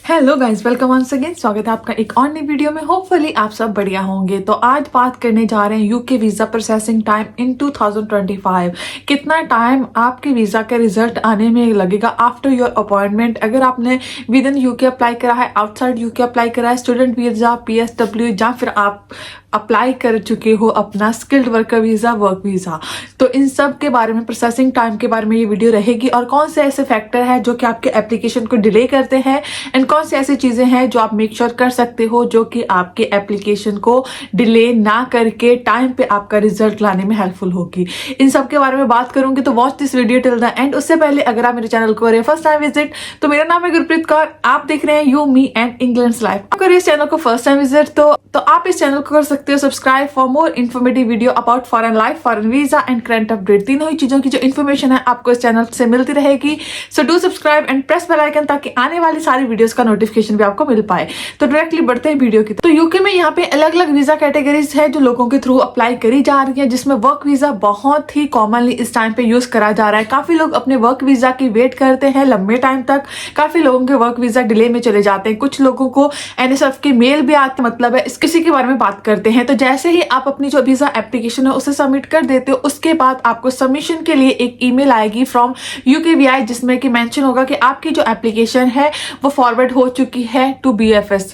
Hello guys, welcome once again. स्वागत है आपका एक और नई वीडियो में। होपफुली आप सब बढ़िया होंगे। तो आज बात करने जा रहे हैं UK visa processing time in 2025। कितना टाइम आपके वीजा के रिजल्ट आने में लगेगा आफ्टर योर अपॉइंटमेंट। अगर आपने विद इन यूके अप्लाई करा है, आउटसाइड यूके अप्लाई करा है, स्टूडेंट वीजा, PSW, या फिर आप अप्लाई कर चुके हो अपना skilled worker visa, work visa, तो इन सब के बारे में, प्रोसेसिंग टाइम के बारे में ये वीडियो रहेगी। और कौन से ऐसे फैक्टर है जो कि आपके एप्लीकेशन को डिले करते हैं, एंड कौन सी ऐसी चीजें हैं जो आप मेक श्योर कर सकते हो जो कि आपके एप्लीकेशन को डिले ना करके टाइम पे आपका रिजल्ट लाने में हेल्पफुल होगी। इन सब के बारे में बात करूंगी, तो watch this video till the end. उससे पहले अगर आप मेरे चैनल को कर रहे हैं फर्स्ट टाइम विजिट, तो मेरा नाम है गुरप्रीत कौर, आप देख रहे हैं you me and England's life. अगर इस चैनल को फर्स्ट टाइम विजिट तो आप इस चैनल को कर सकते हो subscribe for more informative video about foreign life, foreign visa and current update. तीनों ही चीजों की जो इन्फॉर्मेशन है आपको इस चैनल से मिलती रहेगी। So do subscribe and press bell icon ताकि आने वाली सारी वीडियोस का नोटिफिकेशन भी आपको मिल पाए। तो डायरेक्टली बढ़ते हैं वीडियो की। तो यूके में यहाँ पे अलग अलग वीजा कैटेगरीज है जो लोगों के थ्रू अप्लाई करी जा रही है, जिसमें वर्क वीजा बहुत ही कॉमनली इस टाइम पे यूज करा जा रहा है। काफी लोग अपने वर्क वीजा की वेट करते हैं लंबे टाइम तक। काफी लोगों के वर्क वीजा डिले में चले जाते हैं। कुछ लोगों को NSF की मेल भी आती, मतलब है किसी के बारे में बात करते हैं। तो जैसे ही आप अपनी जो वीजा एप्लीकेशन है उसे सबमिट कर देते हो, उसके बाद आपको सबमिशन के लिए एक ईमेल आएगी फ्रॉम UKVI, जिसमें कि मेंशन होगा कि आपकी जो एप्लीकेशन है वो फॉरवर्ड हो चुकी है टू BFS।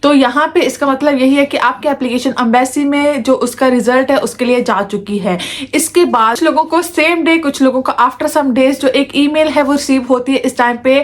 तो यहाँ पे इसका मतलब यही है कि आपकी एप्लीकेशन एम्बेसी में जो उसका रिजल्ट है उसके लिए जा चुकी है। इसके बाद कुछ लोगों को सेम डे, कुछ लोगों को आफ्टर सम डेज जो एक ईमेल है वो रिसीव होती है इस टाइम पे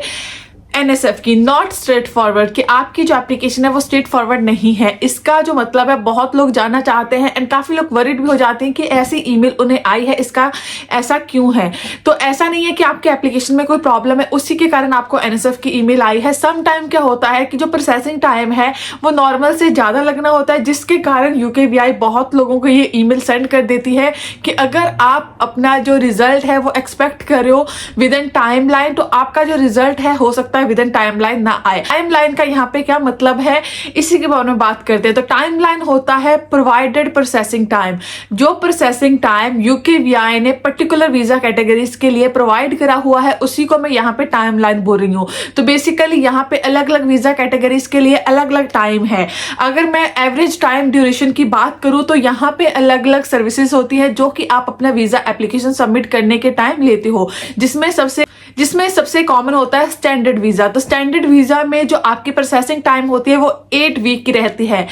NSF की, नॉट स्ट्रेट फॉरवर्ड, कि आपकी जो एप्लीकेशन है वो स्ट्रेट फॉरवर्ड नहीं है। इसका जो मतलब है बहुत लोग जानना चाहते हैं एंड काफी लोग वरीड भी हो जाते हैं कि ऐसी ईमेल उन्हें आई है, इसका ऐसा क्यों है। तो ऐसा नहीं है कि आपके एप्लीकेशन में कोई प्रॉब्लम है उसी के कारण आपको NSF की ईमेल आई है। सम टाइम क्या होता है कि जो प्रोसेसिंग टाइम है वो नॉर्मल से ज्यादा लगना होता है, जिसके कारण UKVI बहुत लोगों को ये ईमेल सेंड कर देती है कि अगर आप अपना जो रिजल्ट है वो एक्सपेक्ट कर रहे हो विद इन टाइम लाइन, तो आपका जो रिजल्ट है हो सकता है विद इन टाइमलाइन ना आए। टाइमलाइन का यहाँ पे क्या मतलब है, इसी के बारे में बात करते हैं। तो टाइमलाइन होता है प्रोवाइडेड प्रोसेसिंग टाइम। जो प्रोसेसिंग टाइम UKVI ने पर्टिकुलर वीजा कैटेगरीज के लिए प्रोवाइड करा हुआ है उसी को मैं यहाँ पे टाइमलाइन बोल रही हूँ। तो बेसिकली यहाँ पे अलग अलग वीजा कैटेगरीज के लिए अलग अलग टाइम है। अगर मैं एवरेज टाइम ड्यूरेशन की बात करूँ तो यहाँ पे अलग अलग सर्विसेज होती है जो कि आप अपना वीजा एप्लीकेशन सबमिट करने के टाइम लेते हो, जिसमें सबसे कॉमन होता है स्टैंडर्ड वीजा। तो स्टैंडर्ड वीजा में जो आपकी प्रोसेसिंग टाइम होती है वो 8 वीक की रहती है।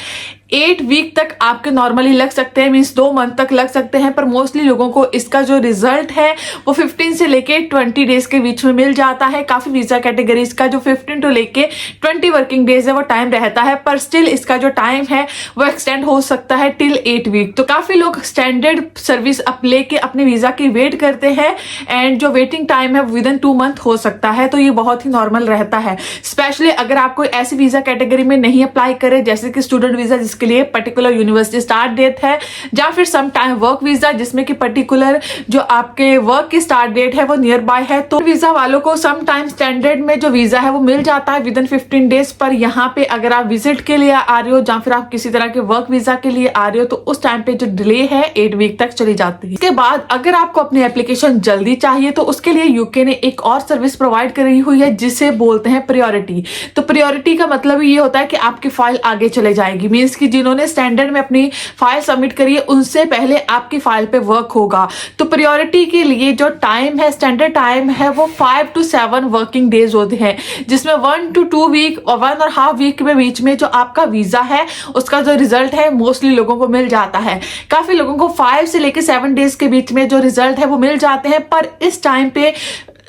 8 वीक तक आपके नॉर्मली लग सकते हैं, मीन्स 2 मंथ तक लग सकते हैं, पर मोस्टली लोगों को इसका जो रिजल्ट है वो 15 से लेके 20 डेज के बीच में मिल जाता है। काफी वीजा कैटेगरीज का जो 15 टू लेके 20 वर्किंग डेज है वो टाइम रहता है, पर स्टिल इसका जो टाइम है वो एक्सटेंड हो सकता है टिल 8 वीक। तो काफी लोग स्टैंडर्ड सर्विस लेके अपने वीजा की वेट करते हैं एंड जो वेटिंग टाइम है विद इन 2 मंथ हो सकता है। तो ये बहुत ही नॉर्मल रहता है, स्पेशली अगर आप कोई ऐसी वीजा कैटेगरी में नहीं अप्लाई करे जैसे कि स्टूडेंट वीजा जिसके लिए पर्टिकुलर यूनिवर्सिटी स्टार्ट डेट है, या फिर सम टाइम वर्क वीजा जिसमें कि पर्टिकुलर जो आपके वर्क की स्टार्ट डेट है वो नियर बाय है। तो वीजा वालों को सम टाइम स्टैंडर्ड में जो वीजा है वो मिल जाता है विद इन 15 डेज। पर यहाँ पे अगर आप विजिट के लिए आ रहे हो या फिर आप किसी तरह के वर्क वीजा के लिए आ रहे हो तो उस टाइम पे जो डिले है 8 वीक तक चली जाती है। इसके बाद अगर आपको अपनी एप्लीकेशन जल्दी चाहिए तो उसके लिए यूके ने एक और सर्विस प्रोवाइड करी हुई है जिसे बोलते हैं प्रायोरिटी। तो प्रायोरिटी का मतलब ये होता है कि आपकी फाइल आगे चले जाएगी, मीन्स कि जिन्होंने स्टैंडर्ड में अपनी फाइल सबमिट करी है उनसे पहले आपकी फाइल पे वर्क होगा। तो प्रायोरिटी के लिए जो टाइम है, स्टैंडर्ड टाइम है वो 5 to 7 वर्किंग डेज होते हैं, जिसमें 1 to 2 वीक और 1.5 वीक के बीच में जो आपका वीजा है उसका जो रिजल्ट है मोस्टली लोगों को मिल जाता है। काफी लोगों को 5 से लेकर 7 डेज के बीच में जो रिजल्ट है वो मिल जाते हैं, पर इस टाइम पे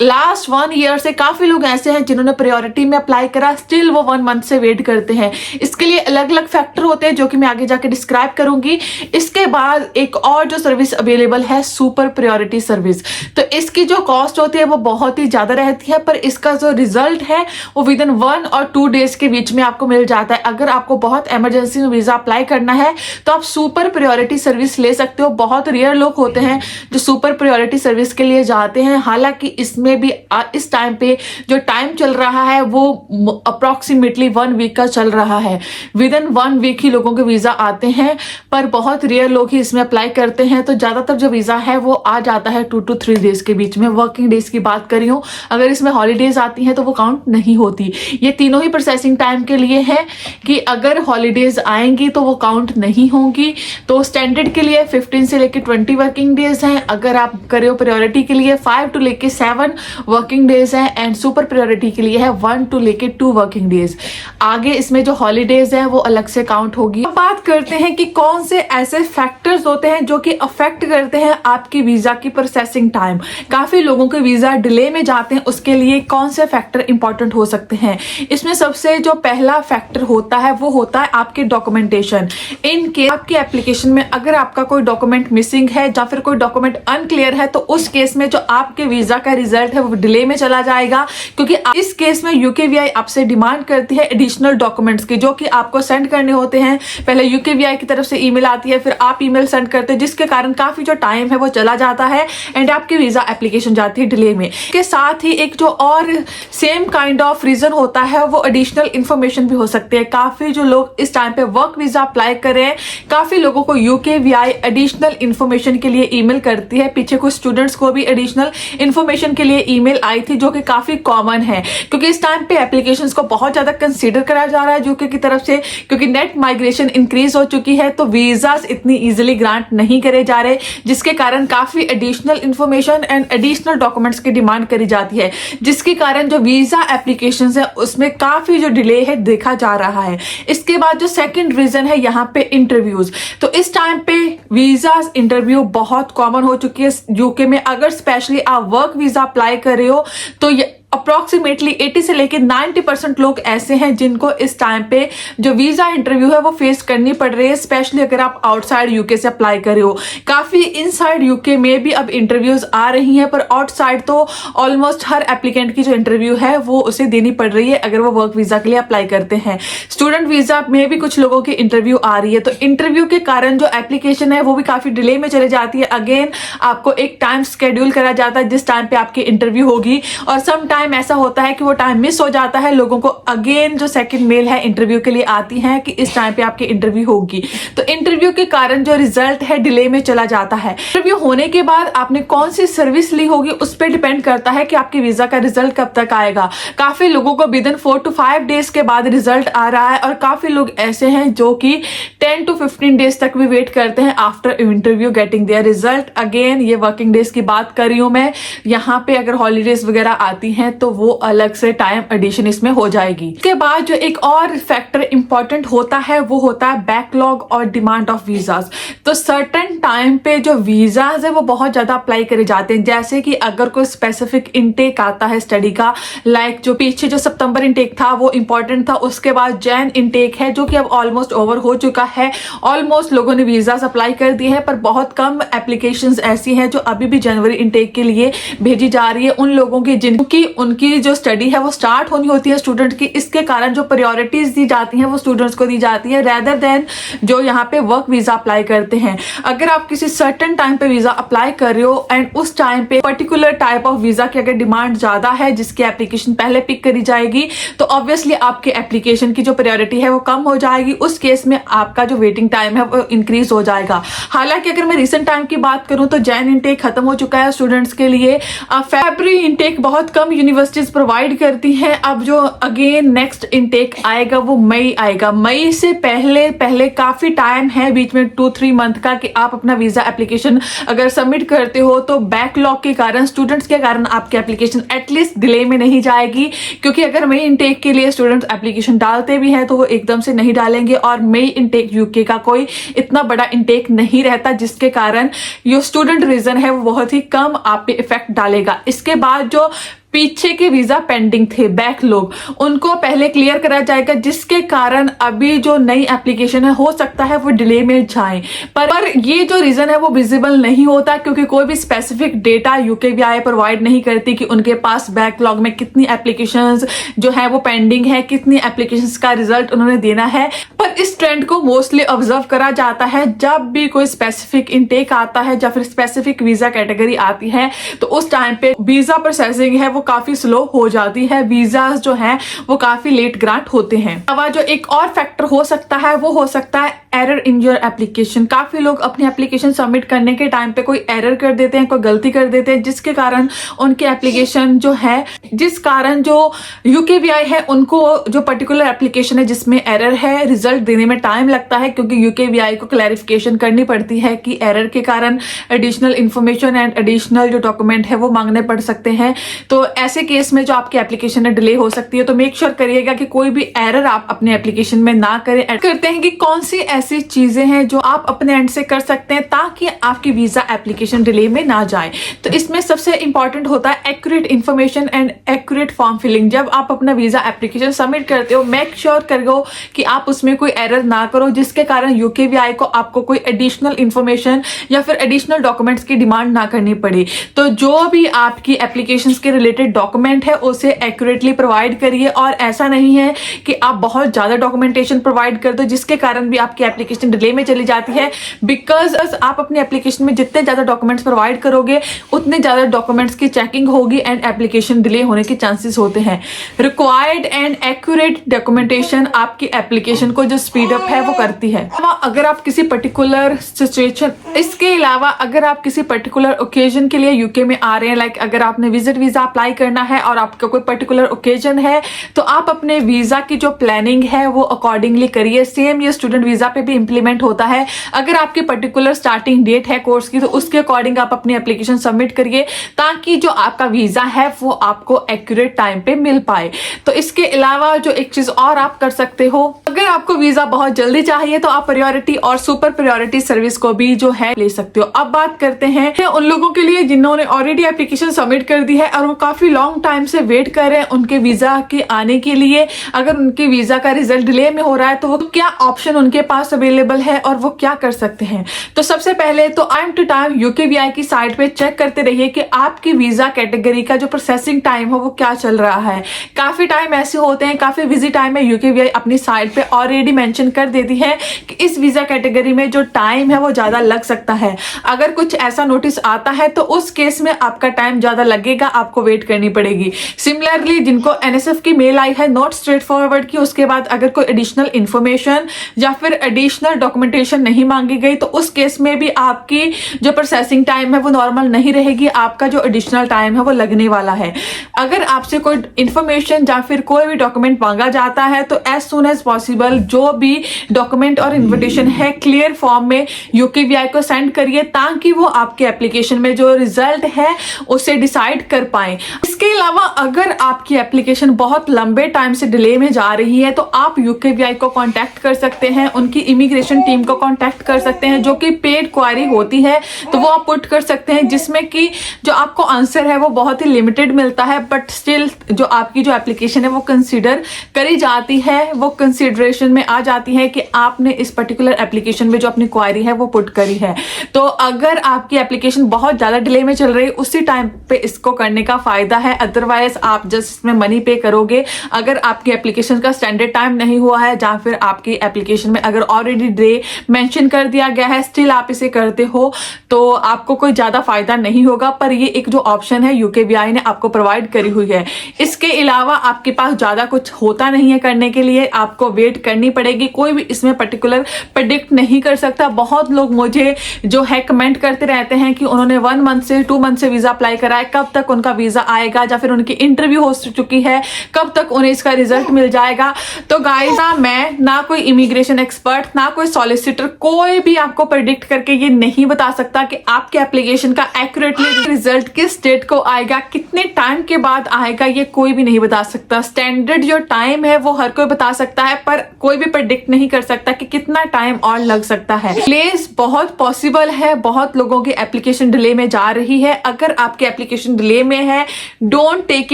लास्ट 1 ईयर से काफी लोग ऐसे हैं जिन्होंने प्रायोरिटी में अप्लाई करा, स्टिल वो 1 मंथ से वेट करते हैं। इसके लिए अलग अलग फैक्टर होते हैं जो कि मैं आगे जाके डिस्क्राइब करूंगी। इसके बाद एक और जो सर्विस अवेलेबल है सुपर प्रायोरिटी सर्विस। तो इसकी जो कॉस्ट होती है वो बहुत ही ज्यादा रहती है, पर इसका जो रिजल्ट है वो विद इन 1 और 2 डेज के बीच में आपको मिल जाता है। अगर आपको बहुत इमरजेंसी में वीजा अप्लाई करना है तो आप सुपर प्रायोरिटी सर्विस ले सकते हो। बहुत रेयर लोग होते हैं जो सुपर प्रायोरिटी सर्विस के लिए जाते हैं, हालांकि इसमें उसमें भी इस टाइम पे जो टाइम चल रहा है वो अप्रॉक्सीमेटली 1 वीक का चल रहा है। विद इन 1 वीक ही लोगों के वीजा आते हैं, पर बहुत रेयर लोग ही इसमें अप्लाई करते हैं। तो ज्यादातर जो वीजा है वो आ जाता है 2 to 3 डेज के बीच में। वर्किंग डेज की बात करी हूँ, अगर इसमें हॉलीडेज आती हैं तो वो काउंट नहीं होती। ये तीनों ही प्रोसेसिंग टाइम के लिए है कि अगर हॉलीडेज आएंगी तो वो काउंट नहीं होंगी। तो स्टैंडर्ड के लिए 15 से लेकर 20 वर्किंग डेज हैं। अगर आप करे हो प्रायोरिटी के लिए 5 to लेके 7 वर्किंग डेज हैं, एंड सुपर प्रायोरिटी के लिए है 1 to लेके 2 वर्किंग डेज। आगे इसमें जो हॉलीडेज है वो अलग से काउंट होगी। अब बात करते हैं कि कौन से ऐसे फैक्टर्स होते हैं जो कि अफेक्ट करते हैं आपकी वीजा की प्रोसेसिंग टाइम। काफी लोगों के वीजा डिले में जाते हैं, उसके लिए कौन से फैक्टर इंपॉर्टेंट हो सकते हैं। इसमें सबसे जो पहला फैक्टर होता है वो होता है आपके डॉक्यूमेंटेशन। इन केस आपकी एप्लीकेशन में अगर आपका कोई डॉक्यूमेंट मिसिंग है या फिर कोई डॉक्यूमेंट अनक्लियर है, तो उस केस में जो आपके वीजा का रिजल्ट है वो डिले में चला जाएगा। क्योंकि इस केस में यूकेवीआई आपसे डिमांड करती है एडिशनल डॉक्यूमेंट्स की, जो कि आपको सेंड करने होते हैं। पहले यूकेवीआई की तरफ से ईमेल आती है, फिर आप ईमेल सेंड करते हैं, जिसके कारण काफी जो टाइम है वो चला जाता है एंड आपकी वीजा एप्लीकेशन जाती है डिले में। के साथ ही एक जो और सेम काइंड ऑफ रीजन होता है वो एडिशनल इंफॉर्मेशन भी हो सकती है। काफी जो लोग इस टाइम पे वर्क वीजा अप्लाई कर रहे हैं, काफी लोगों को यूकेवीआई एडिशनल इंफॉर्मेशन के लिए ईमेल करती है। पीछे कुछ स्टूडेंट्स को भी एडिशनल इंफॉर्मेशन के लिए ईमेल आई थी, जो कि काफी कॉमन है। क्योंकि इस टाइम पे एप्लीकेशंस को बहुत ज्यादा कंसीडर करा जा रहा है यूके की तरफ से, क्योंकि नेट माइग्रेशन इंक्रीज हो चुकी है, तो वीजास इतनी इजीली ग्रांट नहीं करे जा रहे, जिसके कारण काफी additional information and additional documents की डिमांड करी जाती है, जिसके कारण जो वीजा एप्लीकेशंस है उसमें काफी जो डिले है देखा जा रहा है। इसके बाद जो सेकंड रीजन है यहाँ पे इंटरव्यूज। तो इस टाइम पे वीजा इंटरव्यू बहुत कॉमन हो चुकी है यूके में। अगर स्पेशली आप वर्क वीजा अप्लाई कर रहे हो तो अप्रोक्सीमेटली 80 से लेकर 90% लोग ऐसे हैं जिनको इस टाइम पे जो वीजा इंटरव्यू है वो फेस करनी पड़ रही है, स्पेशली अगर आप आउटसाइड यूके से अप्लाई कर रहे हो। काफी इनसाइड यूके में भी अब इंटरव्यूज आ रही हैं, पर आउटसाइड तो ऑलमोस्ट हर एप्लीकेंट की जो इंटरव्यू है वो उसे देनी पड़ रही है अगर वो वर्क वीजा के लिए अप्लाई करते हैं। स्टूडेंट वीजा में भी कुछ लोगों की इंटरव्यू आ रही है, तो इंटरव्यू के कारण जो एप्लीकेशन है वो भी काफी डिले में चले जाती है। अगेन आपको एक टाइम शेड्यूल करा जाता है जिस टाइम पे आपकी इंटरव्यू होगी, और सम टाइम ऐसा होता है कि वो टाइम मिस हो जाता है। लोगों को अगेन जो सेकंड मेल है इंटरव्यू के लिए आती है कि इस टाइम पे आपकी इंटरव्यू होगी, तो इंटरव्यू के कारण जो रिजल्ट है डिले में चला जाता है। इंटरव्यू होने के बाद आपने कौन सी सर्विस ली होगी उस पर डिपेंड करता है कि आपके वीजा का रिजल्ट कब तक आएगा। काफी लोगों को विद इन 4 to 5 डेज के बाद रिजल्ट आ रहा है, और काफी लोग ऐसे हैं जो कि 10 to 15 डेज तक भी वेट करते हैं after interview getting there result. Again ये वर्किंग डेज की बात कर रही हूं मैं। यहाँ पे अगर हॉलीडेज वगैरह आती हैं तो वो अलग से टाइम एडिशन इसमें हो जाएगी। इसके बाद जो एक और फैक्टर इंपॉर्टेंट होता है वो होता है बैकलॉग और डिमांड ऑफ वीजास। तो सर्टेन टाइम पे जो वीजास है वो बहुत ज्यादा अप्लाई करे जाते हैं। जैसे कि अगर कोई स्पेसिफिक इनटेक आता है स्टडी का, लाइक जो पीछे जो सितंबर इनटेक था वो इंपॉर्टेंट था, उसके बाद जैन इनटेक है जो कि अब ऑलमोस्ट ओवर हो चुका है। ऑलमोस्ट लोगों ने वीजास अप्लाई कर दिए हैं, पर बहुत कम एप्लीकेशंस ऐसी हैं जो अभी भी जनवरी इनटेक के लिए भेजी जा रही है उन लोगों की जिनकी उनकी जो स्टडी है वो स्टार्ट होनी होती है स्टूडेंट की। इसके कारण जो प्रायोरिटीज दी जाती हैं वो स्टूडेंट्स को दी जाती है रेदर देन जो यहाँ पे वर्क वीजा अप्लाई करते हैं। अगर आप किसी सर्टेन टाइम पे वीजा अप्लाई कर रहे हो एंड उस टाइम पे पर्टिकुलर टाइप ऑफ वीजा की अगर डिमांड ज्यादा है जिसकी एप्लीकेशन पहले पिक करी जाएगी, तो ऑब्वियसली आपके एप्लीकेशन की जो प्रायोरिटी है वो कम हो जाएगी। उस केस में आपका जो वेटिंग टाइम है वो इंक्रीज हो जाएगा। हालांकि अगर मैं रिसेंट टाइम की बात करूं तो जैन इनटेक खत्म हो चुका है स्टूडेंट्स के लिए। फरवरी इनटेक बहुत कम यूनिवर्सिटीज प्रोवाइड करती हैं। अब जो अगेन नेक्स्ट इनटेक आएगा वो मई आएगा। मई से पहले काफी टाइम है बीच में 2-3 मंथ का कि आप अपना वीजा एप्लीकेशन अगर सबमिट करते हो तो बैकलॉग के कारण स्टूडेंट्स के कारण आपकी एप्लीकेशन एटलीस्ट डिले में नहीं जाएगी। क्योंकि अगर मई इनटेक के लिए स्टूडेंट्स एप्लीकेशन डालते भी हैं तो वो एकदम से नहीं डालेंगे, और मई इनटेक यूके का कोई इतना बड़ा इनटेक नहीं रहता, जिसके कारण जो स्टूडेंट रीजन है वो बहुत ही कम आप पे इफेक्ट डालेगा। इसके बाद जो पीछे के वीजा पेंडिंग थे, बैकलॉग, उनको पहले क्लियर करा जाएगा, जिसके कारण अभी जो नई एप्लीकेशन है हो सकता है वो डिले में जाए। पर ये जो रीजन है वो विजिबल नहीं होता, क्योंकि कोई भी स्पेसिफिक डेटा यूकेवीआई प्रोवाइड नहीं करती कि उनके पास बैकलॉग में कितनी एप्लीकेशंस जो है वो पेंडिंग है, कितनी एप्लीकेशंस का रिजल्ट उन्होंने देना है। पर इस ट्रेंड को मोस्टली ऑब्जर्व करा जाता है जब भी कोई स्पेसिफिक इनटेक आता है या फिर स्पेसिफिक वीजा कैटेगरी आती है, तो उस टाइम पे वीजा प्रोसेसिंग है वो काफी स्लो हो जाती है, वीजा जो है वो काफी लेट ग्रांट होते हैं। अब जो एक और फैक्टर हो सकता है वो हो सकता है एरर इन योर एप्लीकेशन। काफी लोग अपनी एप्लीकेशन सबमिट करने के टाइम पे कोई एरर कर देते हैं, कोई गलती कर देते हैं, जिसके कारण उनकी एप्लीकेशन जो है, जिस कारण जो यूकेवीआई है उनको जो पर्टिकुलर एप्लीकेशन है जिसमें एरर है रिजल्ट देने में टाइम लगता है, क्योंकि यूकेवीआई को क्लैरिफिकेशन करनी पड़ती है कि एरर के कारण एडिशनल इंफॉर्मेशन एंड एडिशनल जो डॉक्यूमेंट है वो मांगने पड़ सकते हैं। तो ऐसे केस में जो आपकी एप्लीकेशन है डिले हो सकती है। तो मेक श्योर करिएगा कि कोई भी एरर आप अपने एप्लीकेशन में ना करें। ऐड करते हैं कि कौन सी ऐसी चीजें हैं जो आप अपने एंड से कर सकते हैं ताकि आपकी वीजा एप्लीकेशन डिले में ना जाए। तो इसमें सबसे इंपॉर्टेंट होता है accurate information and accurate form filling. जब आप अपना वीजा एप्लीकेशन सबमिट करते हो, मेक श्योर करो कि आप उसमें कोई एरर ना करो, जिसके कारण यूकेवीआई को आपको कोई एडिशनल इन्फॉर्मेशन या फिर एडिशनल डॉक्यूमेंट्स की डिमांड ना करनी पड़े। तो जो भी आपकी एप्लीकेशन के रिलेटेड डॉक्यूमेंट है उसे एक्यूरेटली प्रोवाइड करिए, और ऐसा नहीं है कि आप बहुत ज्यादा डॉक्यूमेंटेशन प्रोवाइड कर दो जिसके कारण भी आपकी एप्लीकेशन डिले में चली जाती है। बिकॉज आप अपनी एप्लीकेशन में जितने ज्यादा डॉक्यूमेंट्स प्रोवाइड करोगे उतने ज्यादा डॉक्यूमेंट्स की चेकिंग होगी एंड एप्लीकेशन डिले होने के चांसेस होते हैं। रिक्वायर्ड एंड एक्यूरेट डॉक्यूमेंटेशन आपकी एप्लीकेशन को जो स्पीड अप है वो करती है। अगर आप किसी पर्टिकुलर सिचुएशन, इसके अलावा अगर आप किसी पर्टिकुलर ओकेजन के लिए यूके में आ रहे हैं, लाइक अगर आपने विजिट वीजा अप्लाई करना है और आपका कोई पर्टिकुलर ओकेजन है, तो आप अपने वीजा की जो प्लानिंग है वो अकॉर्डिंगली करिए। सेम ये स्टूडेंट वीजा पे भी इंप्लीमेंट होता है। अगर आपकी पर्टिकुलर स्टार्टिंग डेट है कोर्स की, तो उसके अकॉर्डिंग आप अपनी एप्लीकेशन सबमिट करिए ताकि जो आपका वीजा है वो आपको एक्यूरेट टाइम पे मिल पाए। तो इसके अलावा जो एक चीज और आप कर सकते हो, अगर आपको वीजा बहुत जल्दी चाहिए तो आप प्रायोरिटी और सुपर प्रायोरिटी सर्विस को भी जो है ले सकते हो। अब बात करते हैं उन लोगों के लिए जिन्होंने ऑलरेडी एप्लीकेशन सबमिट कर दी है और वो काफी लॉन्ग टाइम से वेट कर रहे हैं उनके वीजा के आने के लिए। अगर उनके वीजा का रिजल्ट डिले में हो रहा है तो वो क्या ऑप्शन उनके पास अवेलेबल है और वो क्या कर सकते हैं। तो सबसे पहले तो टाइम टू टाइम यूकेवीआई की साइट पे चेक करते रहिए कि आपकी वीजा कैटेगरी का जो प्रोसेसिंग टाइम है वो क्या चल रहा है। काफी टाइम ऐसे होते हैं, काफी बिजी टाइम है, यूकेवीआई अपनी साइट पे ऑलरेडी मेंशन कर देती है कि इस वीजा कैटेगरी में जो टाइम है वो ज्यादा लग सकता है। अगर कुछ ऐसा नोटिस आता है तो उस केस में आपका टाइम ज्यादा लगेगा, आपको वेट करनी पड़ेगी। सिमिलरली जिनको एनएसएफ की मेल आई है नॉट स्ट्रेट फॉरवर्ड की, उसके बाद अगर कोई एडिशनल इंफॉर्मेशन या फिर एडिशनल डॉक्यूमेंटेशन नहीं मांगी गई तो उस केस में भी आपकी जो प्रोसेसिंग टाइम है वो नॉर्मल नहीं रहेगी, आपका जो एडिशनल टाइम है वो लगने वाला है। अगर आपसे कोई इंफॉर्मेशन या फिर कोई भी डॉक्यूमेंट मांगा जाता है तो एज सुन एज पॉसिबल जो भी डॉक्यूमेंट और इन्विटेशन है क्लियर फॉर्म में यूकेवीआई को सेंड करिए ताकि वो आपके एप्लीकेशन में जो रिजल्ट है उसे डिसाइड कर पाए। इसके अलावा अगर आपकी एप्लीकेशन बहुत लंबे टाइम से डिले में जा रही है तो आप यूकेवीआई को कांटेक्ट कर सकते हैं, उनकी इमिग्रेशन टीम को कांटेक्ट कर सकते हैं जो कि पेड क्वारी होती है, तो वो आप पुट कर सकते हैं जिसमें कि जो आपको आंसर है वो बहुत ही लिमिटेड मिलता है, बट स्टिल जो आपकी जो एप्लीकेशन है वो कंसीडर करी जाती है, वो कंसीडरेशन में आ जाती है कि आपने इस पर्टिकुलर एप्लीकेशन में जो अपनी क्वारी है वो पुट करी है। तो अगर आपकी एप्लीकेशन बहुत ज्यादा डिले में चल रही है उसी टाइम पे इसको करने का फायदा है, अदरवाइज आप जस्ट इसमें मनी पे करोगे। अगर आपकी एप्लीकेशन का स्टैंडर्ड टाइम नहीं हुआ है या फिर आपकी एप्लीकेशन में अगर ऑलरेडी डे मेंशन कर दिया गया है स्टिल आप इसे करते हो तो आपको कोई ज्यादा फायदा नहीं होगा। पर ये एक जो ऑप्शन है यूकेवीआई ने आपको प्रोवाइड करी हुई है। इसके अलावा आपके पास ज्यादा कुछ होता नहीं है करने के लिए, आपको वेट करनी पड़ेगी। कोई भी इसमें पर्टिकुलर प्रेडिक्ट नहीं कर सकता। बहुत लोग मुझे जो है कमेंट करते रहते हैं कि उन्होंने 1 मंथ से 2 मंथ से वीजा अप्लाई करा है, कब तक उनका वीजा आएगा, या फिर उनकी इंटरव्यू हो चुकी है, कब तक उन्हें इसका रिजल्ट मिल जाएगा। तो गाइस मैं ना कोई इमिग्रेशन एक्सपर्ट ना कोई सॉलिसिटर, कोई भी आपको प्रेडिक्ट करके ये नहीं बता सकता कि आपके एप्लीकेशन का एक्यूरेटली रिजल्ट किस डेट को आएगा, कितने टाइम के बाद आएगा, ये कोई भी नहीं बता सकता। स्टैंडर्ड जो टाइम है वो हर कोई बता सकता है, पर पर कोई भी प्रेडिक्ट नहीं कर सकता कि कितना टाइम और लग सकता है। डिलेज बहुत पॉसिबल है, बहुत लोगों की एप्लीकेशन डिले में जा रही है। अगर आपकी एप्लीकेशन डिले में है, डोंट टेक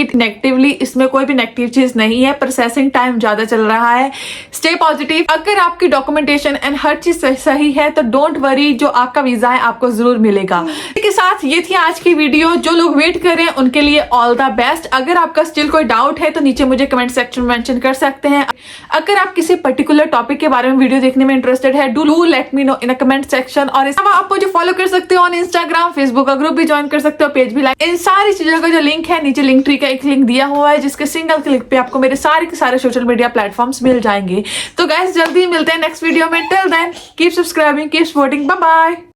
इट नेगेटिवली, इसमें कोई भी नेगेटिव चीज नहीं है। प्रोसेसिंग टाइम ज्यादा चल रहा है, स्टे पॉजिटिव। अगर आपकी डॉक्यूमेंटेशन एंड हर चीज सही है तो डोंट वरी, जो आपका वीजा है आपको जरूर मिलेगा। इसके साथ ये थी आज की वीडियो। जो लोग वेट कर रहे हैं उनके लिए ऑल द बेस्ट। अगर आपका स्टिल कोई डाउट है तो नीचे मुझे कमेंट सेक्शन में मेंशन कर सकते हैं। अगर आप किसी पर्टिकुलर टॉपिक के बारे में वीडियो देखने में इंटरेस्टेड है, do let me know in a comment section. और इसके अलावा आप मुझे फॉलो कर सकते हो ऑन इंस्टाग्राम, फेसबुक का ग्रुप भी ज्वाइन कर सकते हो, पेज भी लाइक। इन सारी चीजों का जो लिंक है नीचे लिंक ट्री का एक लिंक दिया हुआ है, जिसके सिंगल क्लिक पे आपको मेरे सारे के सारे सोशल मीडिया प्लेटफॉर्म्स मिल जाएंगे। तो गाइस जल्दी मिलते हैं नेक्स्ट वीडियो में। Till then keep subscribing, keep supporting, bye bye.